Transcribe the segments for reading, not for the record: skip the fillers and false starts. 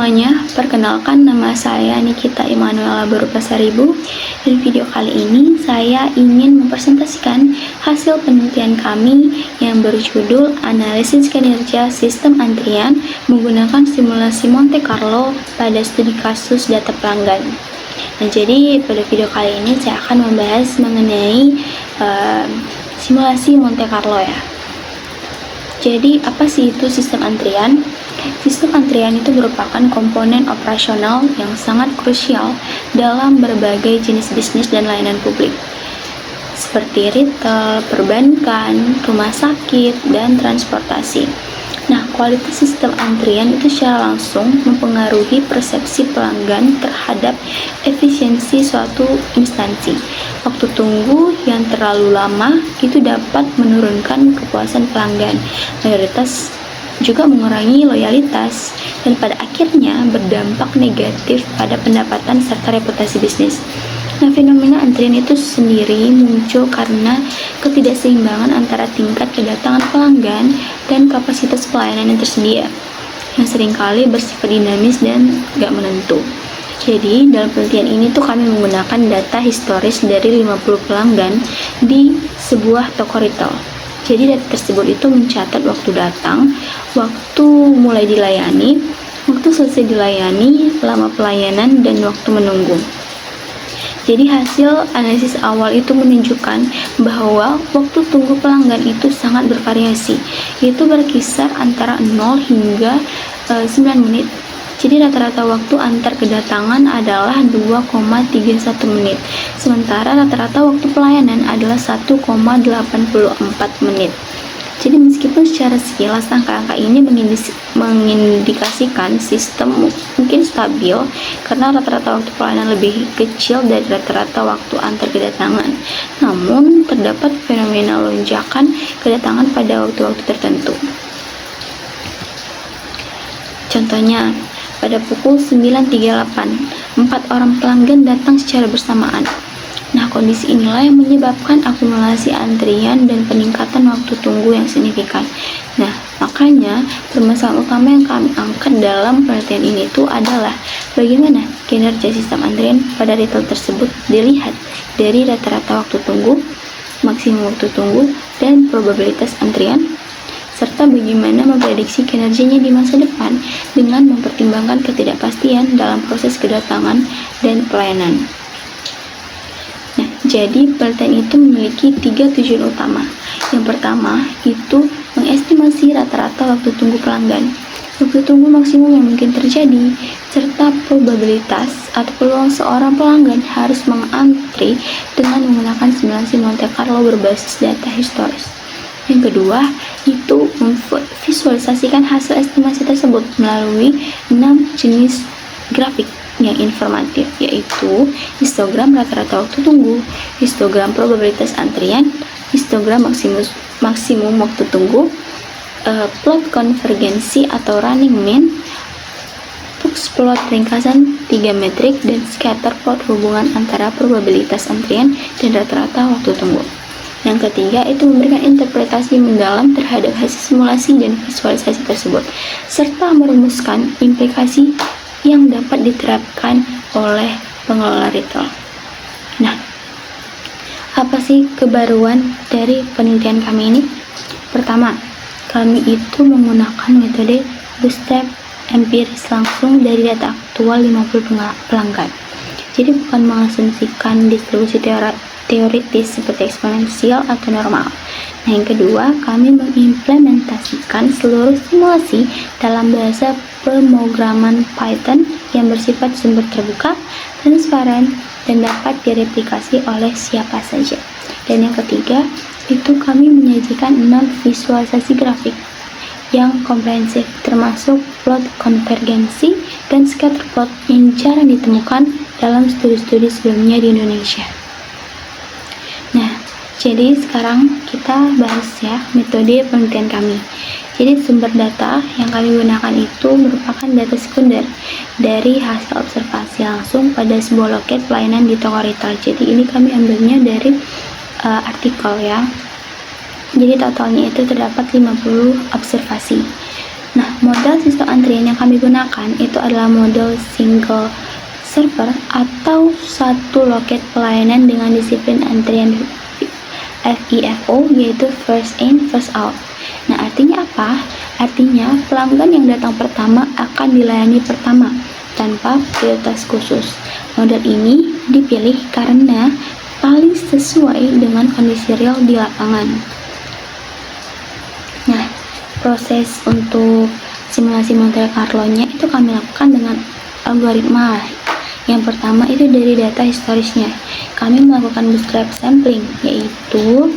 semuanya, perkenalkan nama saya Nikita Immanuela Barupasaribu. Di video kali ini saya ingin mempresentasikan hasil penelitian kami yang berjudul Analisis Kinerja Sistem Antrian menggunakan simulasi Monte Carlo pada studi kasus data pelanggan. Nah, jadi pada video kali ini saya akan membahas mengenai simulasi Monte Carlo ya. Jadi apa sih itu sistem antrian? Sistem antrian itu merupakan komponen operasional yang sangat krusial dalam berbagai jenis bisnis dan layanan publik, seperti retail, perbankan, rumah sakit, dan transportasi. Nah, kualitas sistem antrian itu secara langsung mempengaruhi persepsi pelanggan terhadap efisiensi suatu instansi. Waktu tunggu yang terlalu lama itu dapat menurunkan kepuasan pelanggan, mayoritas juga mengurangi loyalitas, dan pada akhirnya berdampak negatif pada pendapatan serta reputasi bisnis. Nah, fenomena antrian itu sendiri muncul karena ketidakseimbangan antara tingkat kedatangan pelanggan dan kapasitas pelayanan yang tersedia, yang seringkali bersifat dinamis dan gak menentu. Jadi, dalam penelitian ini tuh kami menggunakan data historis dari 50 pelanggan di sebuah toko retail. Jadi data tersebut itu mencatat waktu datang, waktu mulai dilayani, waktu selesai dilayani, lama pelayanan, dan waktu menunggu. Jadi hasil analisis awal itu menunjukkan bahwa waktu tunggu pelanggan itu sangat bervariasi, yaitu berkisar antara 0 hingga 9 menit. Jadi rata-rata waktu antar kedatangan adalah 2,31 menit, sementara rata-rata waktu pelayanan adalah 1,84 menit. Jadi meskipun secara sekilas angka-angka ini mengindikasikan sistem mungkin stabil karena rata-rata waktu pelayanan lebih kecil dari rata-rata waktu antar kedatangan, namun terdapat fenomena lonjakan kedatangan pada waktu-waktu tertentu. Contohnya, pada pukul 9.38, 4 orang pelanggan datang secara bersamaan. Nah, kondisi inilah yang menyebabkan akumulasi antrian dan peningkatan waktu tunggu yang signifikan. Nah, makanya permasalahan utama yang kami angkat dalam penelitian ini itu adalah bagaimana kinerja sistem antrian pada retail tersebut dilihat dari rata-rata waktu tunggu, maksimum waktu tunggu, dan probabilitas antrian, serta bagaimana memprediksi kinerjanya di masa depan dengan mempertimbangkan ketidakpastian dalam proses kedatangan dan pelayanan. Nah, jadi penelitian itu memiliki 3 tujuan utama. Yang pertama itu mengestimasi rata-rata waktu tunggu pelanggan, waktu tunggu maksimum yang mungkin terjadi, serta probabilitas atau peluang seorang pelanggan harus mengantri dengan menggunakan simulasi Monte Carlo berbasis data historis. Yang kedua, itu memvisualisasikan hasil estimasi tersebut melalui 6 jenis grafik yang informatif, yaitu histogram rata-rata waktu tunggu, histogram probabilitas antrian, histogram maksimum waktu tunggu, plot konvergensi atau running mean, box plot ringkasan 3 metrik, dan scatter plot hubungan antara probabilitas antrian dan rata-rata waktu tunggu. Yang ketiga itu memberikan interpretasi mendalam terhadap hasil simulasi dan visualisasi tersebut, serta merumuskan implikasi yang dapat diterapkan oleh pengelola retail. Nah, apa sih kebaruan dari penelitian kami ini? Pertama, kami itu menggunakan metode bootstrap empiris langsung dari data aktual 50 pelanggan. Jadi bukan mengasumsikan distribusi teoritis seperti eksponensial atau normal. Nah, yang kedua, kami mengimplementasikan seluruh simulasi dalam bahasa pemrograman Python yang bersifat sumber terbuka, transparan, dan dapat direplikasi oleh siapa saja. Dan yang ketiga, itu kami menyajikan 6 visualisasi grafik yang komprehensif, termasuk plot konvergensi dan scatter plot yang jarang ditemukan dalam studi-studi sebelumnya di Indonesia. Nah, jadi sekarang kita bahas ya metode penelitian kami. Jadi sumber data yang kami gunakan itu merupakan data sekunder dari hasil observasi langsung pada sebuah loket pelayanan di toko retail. Jadi ini kami ambilnya dari artikel ya. Jadi totalnya itu terdapat 50 observasi. Model sistem antrian yang kami gunakan itu adalah model single server atau satu loket pelayanan dengan disiplin antrian FIFO, yaitu first in first out. Artinya apa? Artinya pelanggan yang datang pertama akan dilayani pertama tanpa prioritas khusus. Model ini dipilih karena paling sesuai dengan kondisi real di lapangan. Proses untuk simulasi Monte Carlo-nya itu kami lakukan dengan algoritma. Yang pertama itu dari data historisnya. Kami melakukan bootstrap sampling, yaitu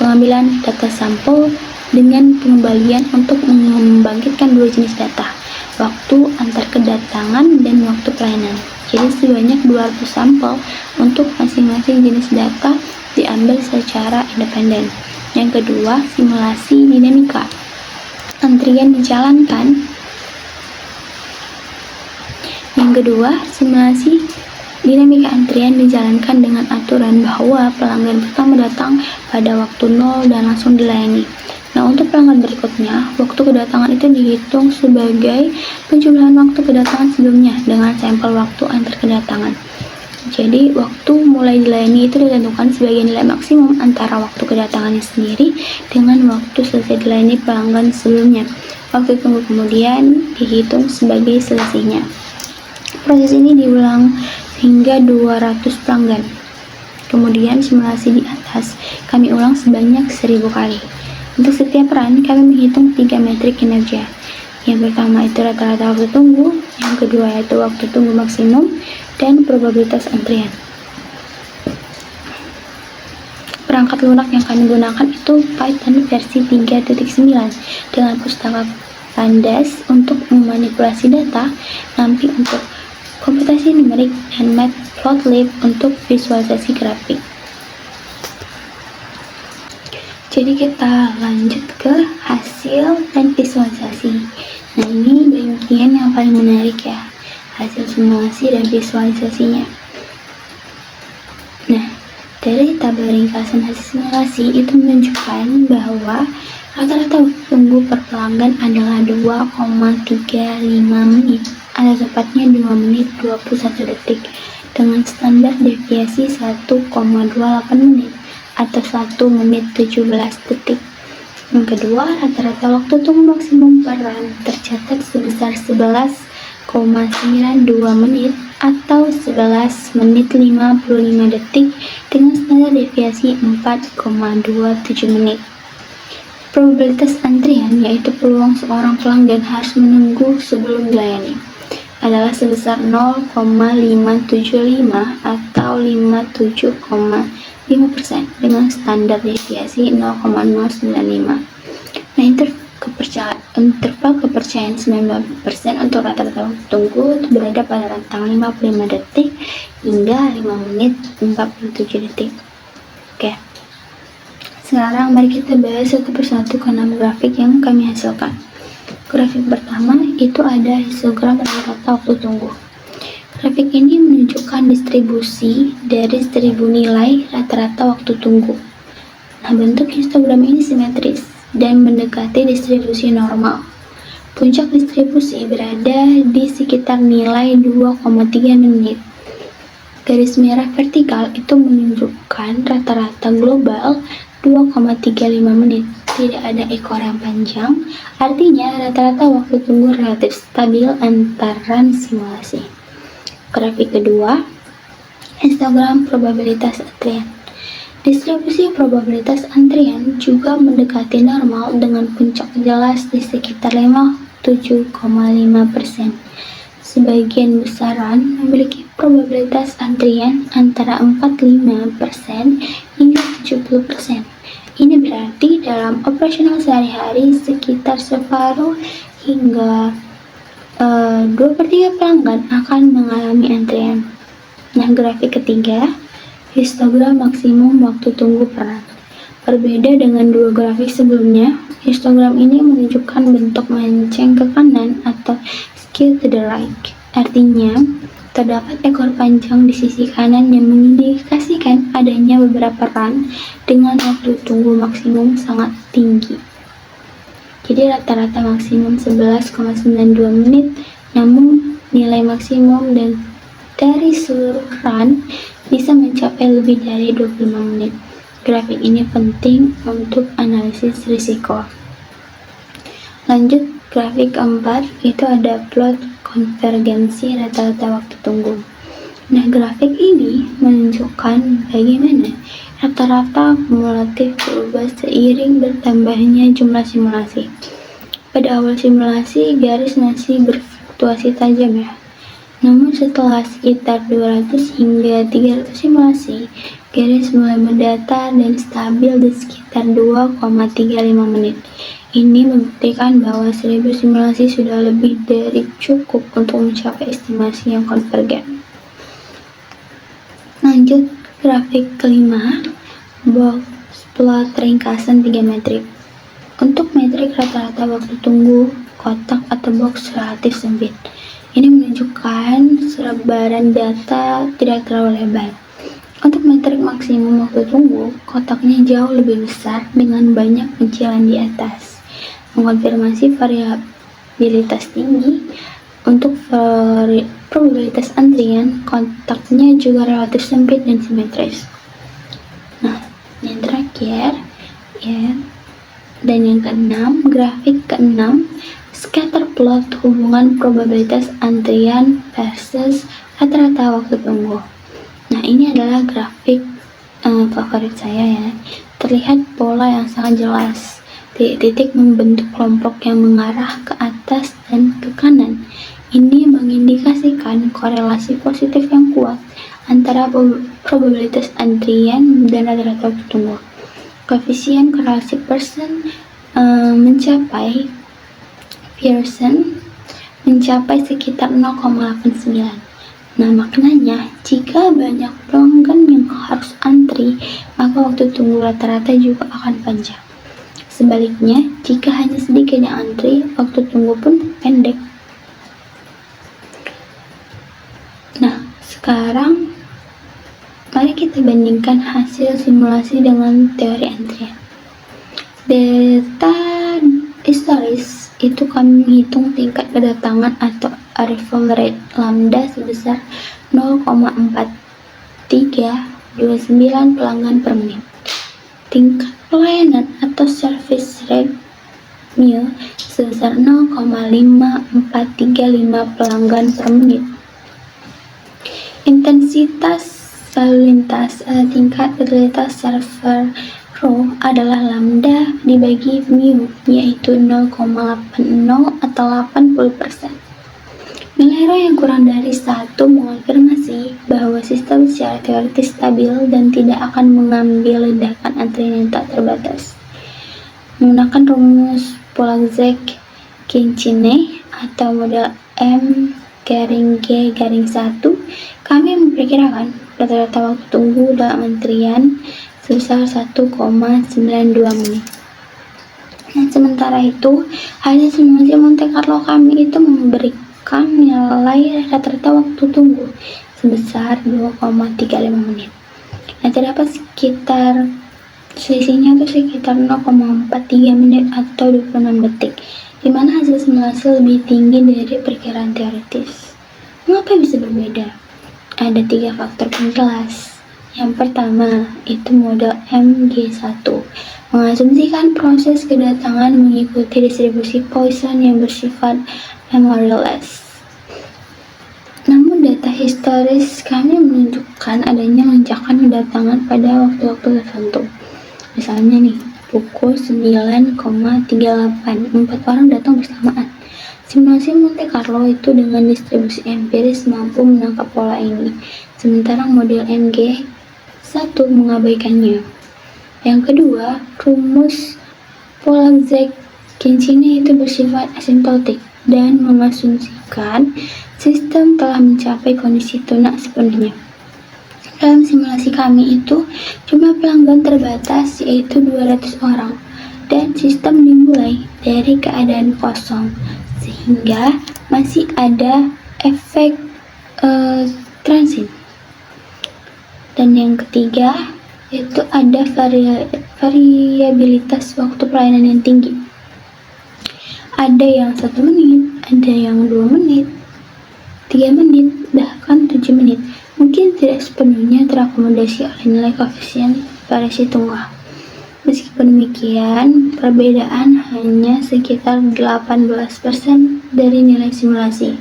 pengambilan data sampel dengan pengembalian untuk membangkitkan dua jenis data, waktu antar kedatangan dan waktu pelayanan. Jadi sebanyak 200 sampel untuk masing-masing jenis data diambil secara independen. Yang kedua, simulasi dinamika antrian dijalankan. Yang kedua, simulasi dinamika antrian dijalankan dengan aturan bahwa pelanggan pertama datang pada waktu 0 dan langsung dilayani. Untuk pelanggan berikutnya, waktu kedatangan itu dihitung sebagai penjumlahan waktu kedatangan sebelumnya dengan sampel waktu antar kedatangan. Jadi, waktu mulai dilayani itu ditentukan sebagai nilai maksimum antara waktu kedatangannya sendiri dengan waktu selesai dilayani pelanggan sebelumnya. Waktu tunggu kemudian dihitung sebagai selisihnya. Proses ini diulang hingga 200 pelanggan. Kemudian simulasi di atas kami ulang sebanyak 1000 kali. Untuk setiap peran, kami menghitung 3 metrik kinerja. Yang pertama itu rata-rata waktu tunggu, yang kedua yaitu waktu tunggu maksimum, dan probabilitas antrian. Perangkat lunak yang kami gunakan itu Python versi 3.9 dengan pustaka Pandas untuk memanipulasi data, NumPy untuk komputasi numerik, dan Matplotlib untuk visualisasi grafik. Jadi kita lanjut ke hasil dan visualisasi. Ini bagian yang paling menarik ya, hasil simulasi dan visualisasinya. Dari tabel ringkasan hasil simulasi itu menunjukkan bahwa rata-rata waktu tunggu per pelanggan adalah 2,35 menit, atau tepatnya 2 menit 21 detik, dengan standar deviasi 1,28 menit atau 1 menit 17 detik. Yang kedua, rata-rata waktu tunggu maksimum peran tercatat sebesar 11,92 menit atau 11 menit 55 detik dengan standar deviasi 4,27 menit. Probabilitas antrian, yaitu peluang seorang pelanggan harus menunggu sebelum dilayani, adalah sebesar 0,575 atau 57,5% dengan standar deviasi 0,095. Interval kepercayaan 90% untuk rata-rata waktu tunggu itu berada pada rentang 55 detik hingga 5 menit 47 detik. Oke. Sekarang mari kita bahas satu persatu ke 6 grafik yang kami hasilkan. Grafik pertama itu ada histogram rata-rata waktu tunggu. Grafik ini menunjukkan distribusi dari 1000 nilai rata-rata waktu tunggu. Bentuk histogram ini simetris dan mendekati distribusi normal. Puncak distribusi berada di sekitar nilai 2,3 menit. Garis merah vertikal itu menunjukkan rata-rata global 2,35 menit. Tidak ada ekor yang panjang, artinya rata-rata waktu tunggu relatif stabil antaran simulasi. Grafik kedua, histogram probabilitas antrian. Distribusi probabilitas antrian juga mendekati normal dengan puncak jelas di sekitar 57,5%. Sebagian besaran memiliki probabilitas antrian antara 45% hingga 70%. Ini berarti dalam operasional sehari-hari sekitar separuh hingga 2/3 pelanggan akan mengalami antrian. Grafik ketiga, histogram maksimum waktu tunggu peran. Berbeda dengan dua grafik sebelumnya, histogram ini menunjukkan bentuk melenceng ke kanan atau skew to the right. Artinya, terdapat ekor panjang di sisi kanan yang mengindikasikan adanya beberapa run dengan waktu tunggu maksimum sangat tinggi. Jadi rata-rata maksimum 11,92 menit, namun nilai maksimum dan dari seluruh run bisa mencapai lebih dari 25 menit. Grafik ini penting untuk analisis risiko. Lanjut, grafik keempat itu ada plot konvergensi rata-rata waktu tunggu. Nah, grafik ini menunjukkan bagaimana rata-rata kumulatif berubah seiring bertambahnya jumlah simulasi. Pada awal simulasi, garis masih berfluktuasi tajam ya. Namun setelah sekitar 200 hingga 300 simulasi, garis mulai mendatar dan stabil di sekitar 2,35 menit. Ini membuktikan bahwa 1000 simulasi sudah lebih dari cukup untuk mencapai estimasi yang konvergen. Lanjut, grafik kelima, box plot ringkasan 3 metrik. Untuk metrik rata-rata waktu tunggu, kotak atau box relatif sempit. Ini menunjukkan sebaran data tidak terlalu lebar. Untuk metrik maksimum waktu tunggu, kotaknya jauh lebih besar dengan banyak pencilan di atas. Mengonfirmasi variabilitas tinggi. Untuk probabilitas antrian, kotaknya juga relatif sempit dan simetris. Nah, yang terakhir ya, dan yang keenam, grafik keenam, scatter plot hubungan probabilitas antrian versus rata-rata waktu tunggu. Nah, ini adalah grafik favorit saya ya. Terlihat pola yang sangat jelas. Titik-titik membentuk kelompok yang mengarah ke atas dan ke kanan. Ini mengindikasikan korelasi positif yang kuat antara probabilitas antrian dan rata-rata waktu tunggu. Koefisien korelasi Pearson mencapai sekitar 0,89. Nah, maknanya jika banyak pelanggan yang harus antri, maka waktu tunggu rata-rata juga akan panjang. Sebaliknya, jika hanya sedikit yang antri, waktu tunggu pun pendek. Nah, sekarang mari kita bandingkan hasil simulasi dengan teori antrian. Data historis itu kami menghitung tingkat kedatangan atau arrival rate lambda sebesar 0,4329 pelanggan per menit. Tingkat pelayanan atau service rate mu sebesar 0,5435 pelanggan per menit. Intensitas lalu lintas tingkat realitas server row adalah lambda dibagi mu, yaitu 0,80 atau 80%. Nilai rho yang kurang dari 1 mengonfirmasi bahwa sistem secara teoritis stabil dan tidak akan mengambil ledakan antrian yang tak terbatas. Menggunakan rumus Pollaczek-Khinchiney atau model M-G-1, kami memperkirakan rata-rata waktu tunggu dalam antrian sebesar 1,92 menit. Nah, sementara itu, hasil simulasi Monte Carlo kami itu memberikan nilai rata-rata waktu tunggu sebesar 2,35 menit. Nah, terdapat sekitar selisihnya itu sekitar 0,43 menit atau 26 detik, di mana hasil simulasi lebih tinggi dari perkiraan teoritis. Mengapa bisa berbeda? Ada 3 faktor penjelas. Yang pertama, itu model MG1 mengasumsikan proses kedatangan mengikuti distribusi Poisson yang bersifat memoryless. Namun data historis kami menunjukkan adanya lonjakan kedatangan pada waktu-waktu tertentu. Misalnya nih, pukul 9,38, 4 orang datang bersamaan. Simulasi Monte Carlo itu dengan distribusi empiris mampu menangkap pola ini, sementara model MG1 mengabaikannya. Yang kedua, rumus Pollaczek-Khinchiney itu bersifat asimptotik dan mengasumsikan sistem telah mencapai kondisi tunak sepenuhnya. Dalam simulasi kami itu, jumlah pelanggan terbatas yaitu 200 orang dan sistem dimulai dari keadaan kosong, sehingga masih ada efek transit. Dan yang ketiga, yaitu ada variabilitas waktu pelayanan yang tinggi. Ada yang 1 menit, ada yang 2 menit, 3 menit, bahkan 7 menit. Mungkin tidak sepenuhnya terakomodasi oleh nilai koefisien variasi tunggal. Meskipun demikian, perbedaan hanya sekitar 18% dari nilai simulasi.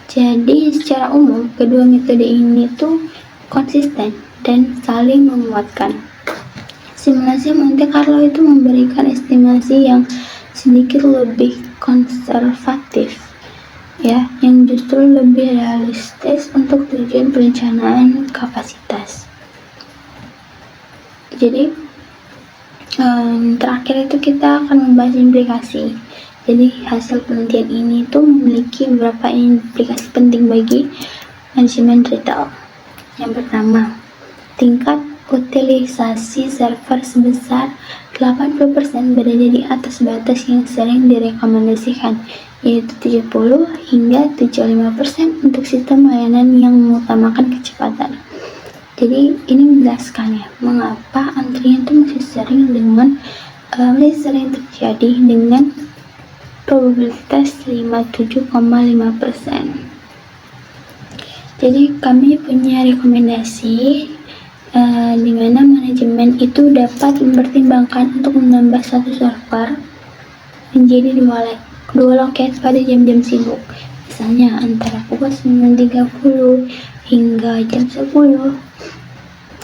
Jadi, secara umum, kedua metode ini tuh konsisten dan saling menguatkan. Simulasi Monte Carlo itu memberikan estimasi yang sedikit lebih konservatif, ya, yang justru lebih realistis untuk tujuan perencanaan kapasitas. Jadi, terakhir itu kita akan membahas implikasi. Jadi hasil penelitian ini tuh memiliki beberapa implikasi penting bagi manajemen retail. Yang pertama, tingkat utilisasi server sebesar 80% berada di atas batas yang sering direkomendasikan, yaitu 70 hingga 75% untuk sistem layanan yang mengutamakan kecepatan. Jadi ini menjelaskan ya, mengapa antrian itu masih sering terjadi dengan probabilitas 57,5%. Jadi kami punya rekomendasi di mana manajemen itu dapat mempertimbangkan untuk menambah satu server menjadi dua loket pada jam-jam sibuk, misalnya antara pukul 9.30 hingga jam 10,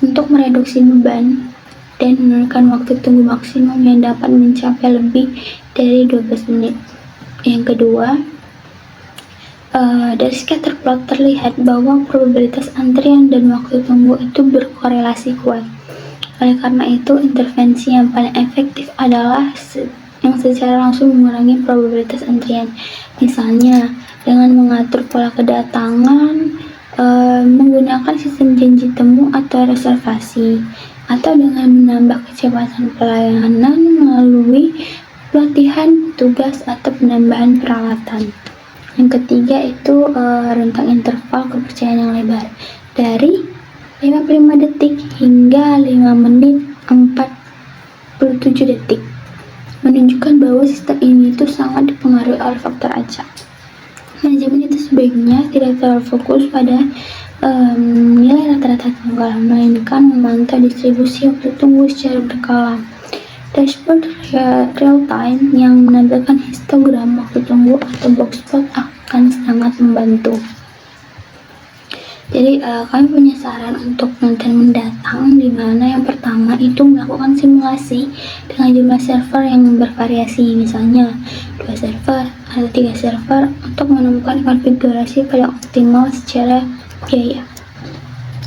untuk mereduksi beban dan menurunkan waktu tunggu maksimum yang dapat mencapai lebih dari 12 menit. Yang kedua, dari scatter plot terlihat bahwa probabilitas antrian dan waktu tunggu itu berkorelasi kuat. Oleh karena itu, intervensi yang paling efektif adalah yang secara langsung mengurangi probabilitas antrian. Misalnya, dengan mengatur pola kedatangan, menggunakan sistem janji temu atau reservasi, atau dengan menambah kecepatan pelayanan melalui pelatihan tugas atau penambahan peralatan. Yang ketiga itu rentang interval kepercayaan yang lebar dari 55 detik hingga 5 menit 47 detik, menunjukkan bahwa sistem ini itu sangat dipengaruhi oleh faktor acak. Manajemen itu sebaiknya tidak terlalu fokus pada nilai rata-rata tunggal, melainkan memantau distribusi waktu tunggu secara berkala. Dashboard real time yang menampilkan histogram waktu tunggu atau box plot akan sangat membantu. Jadi kami punya saran untuk penelitian mendatang, di mana yang pertama itu melakukan simulasi dengan jumlah server yang bervariasi, misalnya 2 server atau 3 server, untuk menemukan konfigurasi paling optimal secara biaya.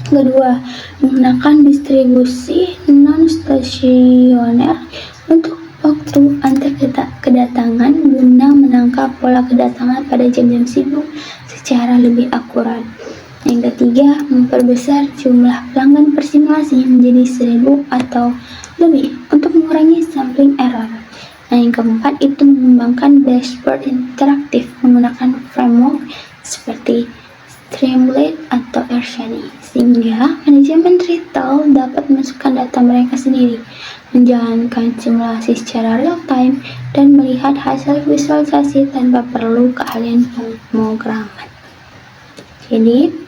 Kedua, menggunakan distribusi non-stasioner untuk waktu antar kedatangan guna menangkap pola kedatangan pada jam-jam sibuk secara lebih akurat. Yang ketiga, memperbesar jumlah pelanggan per simulasi menjadi 1.000 atau lebih untuk mengurangi sampling error. Nah, yang keempat itu mengembangkan dashboard interaktif menggunakan framework seperti Streamlit atau Airshiny, sehingga manajemen retail dapat memasukkan data mereka sendiri, menjalankan simulasi secara real time, dan melihat hasil visualisasi tanpa perlu keahlian pemrograman. Jadi,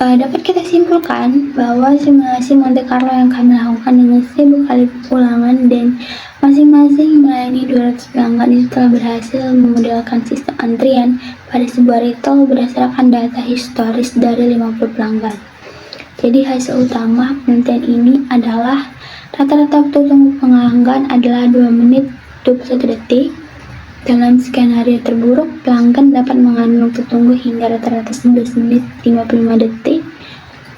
dapat kita simpulkan bahwa simulasi Monte Carlo yang kami lakukan dengan 1000 kali ulangan dan masing-masing melayani 200 pelanggan itu telah berhasil memodelkan sistem antrian pada sebuah retail berdasarkan data historis dari 50 pelanggan. Jadi hasil utama penelitian ini adalah rata-rata waktu tunggu pelanggan adalah 2 menit 21 detik. Dalam skenario terburuk, pelanggan dapat mengalami waktu tunggu hingga rata-rata 11 menit 55 detik,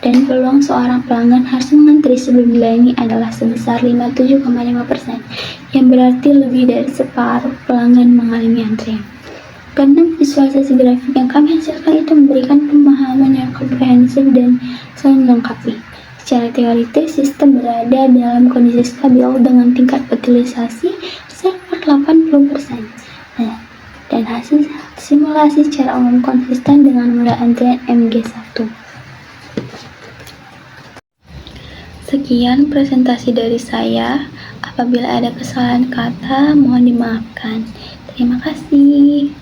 dan peluang seorang pelanggan harus mengantri sebelum dilayani adalah sebesar 57,5%, yang berarti lebih dari separuh pelanggan mengalami antrian. Karena visualisasi grafik yang kami hasilkan itu memberikan pemahaman yang komprehensif dan saling melengkapi. Secara teoritis, sistem berada dalam kondisi stabil dengan tingkat utilisasi server 80%. Dan hasil simulasi secara umum konsisten dengan model antrian MG1. Sekian presentasi dari saya. Apabila ada kesalahan kata, mohon dimaafkan. Terima kasih.